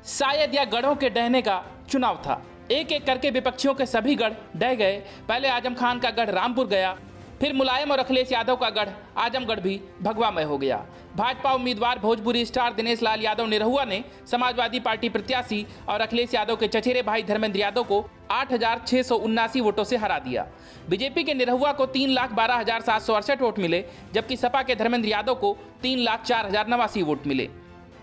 शायद यह गढ़ों के डहने का चुनाव था। एक एक करके विपक्षियों के सभी गढ़ डह गए। पहले आजम खान का गढ़ रामपुर गया, फिर मुलायम और अखिलेश यादव का गढ़ आजमगढ़ भी भगवामय हो गया। भाजपा उम्मीदवार भोजपुरी स्टार दिनेश लाल यादव निरहुआ ने समाजवादी पार्टी प्रत्याशी और अखिलेश यादव के चचेरे भाई धर्मेंद्र यादव को 8,679 वोटों से हरा दिया। बीजेपी के निरहुआ को 3,12,768 वोट मिले, जबकि सपा के धर्मेंद्र यादव को 3,04,089 वोट मिले।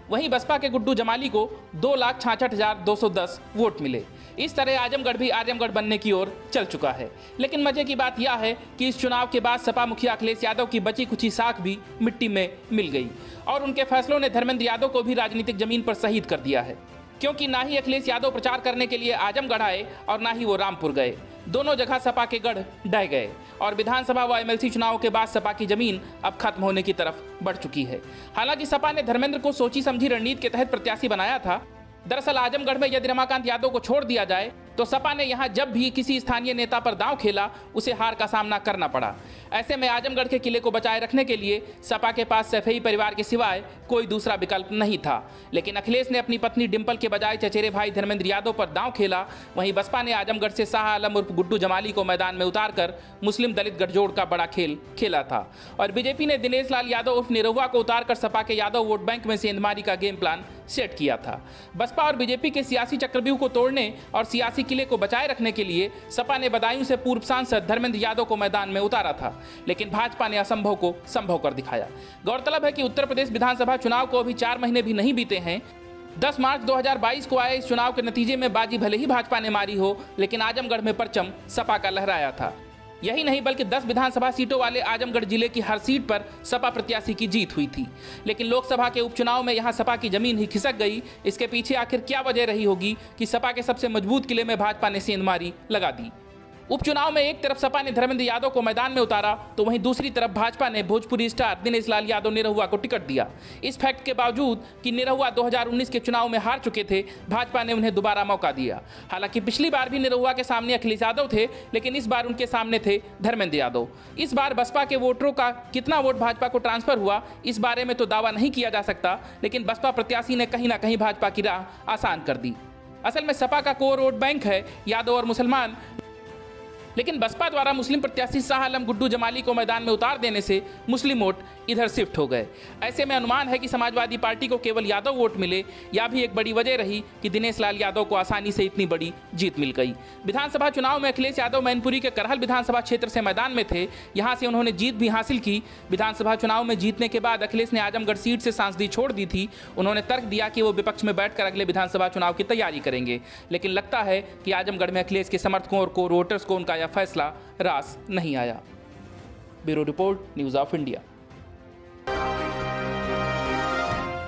वहीं बसपा के गुड्डू जमाली को 2,66,210 वोट मिले। इस तरह आजमगढ़ भी आजमगढ़ बनने की ओर चल चुका है। लेकिन मजे की बात यह है कि इस चुनाव के बाद सपा मुखिया अखिलेश यादव की बची कुची साख भी मिट्टी में मिल गई और उनके फैसलों ने धर्मेंद्र यादव को भी राजनीतिक जमीन पर शहीद कर दिया है, क्योंकि ना ही अखिलेश यादव प्रचार करने के लिए आजमगढ़ आए और ना ही वो रामपुर गए। दोनों जगह सपा के गढ़ ढह गए और विधानसभा व एमएलसी चुनाव के बाद सपा की जमीन अब खत्म होने की तरफ बढ़ चुकी है। हालांकि सपा ने धर्मेंद्र को सोची समझी रणनीति के तहत प्रत्याशी बनाया था। दरअसल आजमगढ़ में यदि रमाकांत यादव को छोड़ दिया जाए तो सपा ने यहां जब भी किसी स्थानीय नेता पर दांव खेला उसे हार का सामना करना पड़ा। ऐसे में आजमगढ़ के किले को बचाए रखने के लिए सपा के पास सैफई परिवार के सिवाय कोई दूसरा विकल्प नहीं था। लेकिन अखिलेश ने अपनी पत्नी डिंपल के बजाय चचेरे भाई धर्मेंद्र यादव पर दांव खेला। वहीं बसपा ने आजमगढ़ से शाह आलम उर्फ गुड्डू जमाली को मैदान में उतारकर मुस्लिम दलित गठजोड़ का बड़ा खेल खेला था और बीजेपी ने दिनेश लाल यादव उर्फ निरहुआ को उतारकर सपा के यादव वोट बैंक में सेंधमारी का गेम प्लान सेट किया था। बसपा और बीजेपी के सियासी चक्रव्यूह को तोड़ने और सियासी किले को बचाए रखने के लिए सपा ने बदायूं से पूर्व सांसद धर्मेंद्र यादव को मैदान में उतारा था, लेकिन भाजपा ने असंभव को संभव कर दिखाया। गौरतलब है कि उत्तर प्रदेश विधानसभा चुनाव को अभी 4 महीने भी नहीं बीते हैं। 10 मार्च 2022 को आए इस चुनाव के नतीजे में बाजी भले ही भाजपा ने मारी हो, लेकिन आजमगढ़ में परचम सपा का लहराया था। यही नहीं बल्कि 10 विधानसभा सीटों वाले आजमगढ़ जिले की हर सीट पर सपा प्रत्याशी की जीत हुई थी। लेकिन लोकसभा के उपचुनाव में यहां सपा की जमीन ही खिसक गई। इसके पीछे आखिर क्या वजह रही होगी कि सपा के सबसे मजबूत किले में भाजपा ने सेंधमारी लगा दी। उपचुनाव में एक तरफ सपा ने धर्मेंद्र यादव को मैदान में उतारा तो वहीं दूसरी तरफ भाजपा ने भोजपुरी स्टार दिनेश लाल यादव निरहुआ को टिकट दिया। इस फैक्ट के बावजूद कि निरहुआ 2019 के चुनाव में हार चुके थे, भाजपा ने उन्हें दोबारा मौका दिया। हालांकि पिछली बार भी निरहुआ के सामने अखिलेश यादव थे, लेकिन इस बार उनके सामने थे धर्मेंद्र यादव। इस बार बसपा के वोटरों का कितना वोट भाजपा को ट्रांसफर हुआ, इस बारे में तो दावा नहीं किया जा सकता, लेकिन बसपा प्रत्याशी ने कहीं ना कहीं भाजपा की राह आसान कर दी। असल में सपा का कोर वोट बैंक है यादव और मुसलमान, लेकिन बसपा द्वारा मुस्लिम प्रत्याशी शाह आलम गुड्डू जमाली को मैदान में उतार देने से मुस्लिम वोट इधर शिफ्ट हो गए। ऐसे में अनुमान है कि समाजवादी पार्टी को केवल यादव वोट मिले। यह भी एक बड़ी वजह रही कि दिनेश लाल यादव को आसानी से इतनी बड़ी जीत मिल गई। विधानसभा चुनाव में अखिलेश यादव मैनपुरी के करहल विधानसभा क्षेत्र से मैदान में थे। यहाँ से उन्होंने जीत भी हासिल की। विधानसभा चुनाव में जीतने के बाद अखिलेश ने आजमगढ़ सीट से सांसदी छोड़ दी थी। उन्होंने तर्क दिया कि वो विपक्ष में बैठकर अगले विधानसभा चुनाव की तैयारी करेंगे, लेकिन लगता है कि आजमगढ़ में अखिलेश के समर्थकों और कोर वोटर्स को उनका यह फैसला रास नहीं आया। Bureau report, news of India.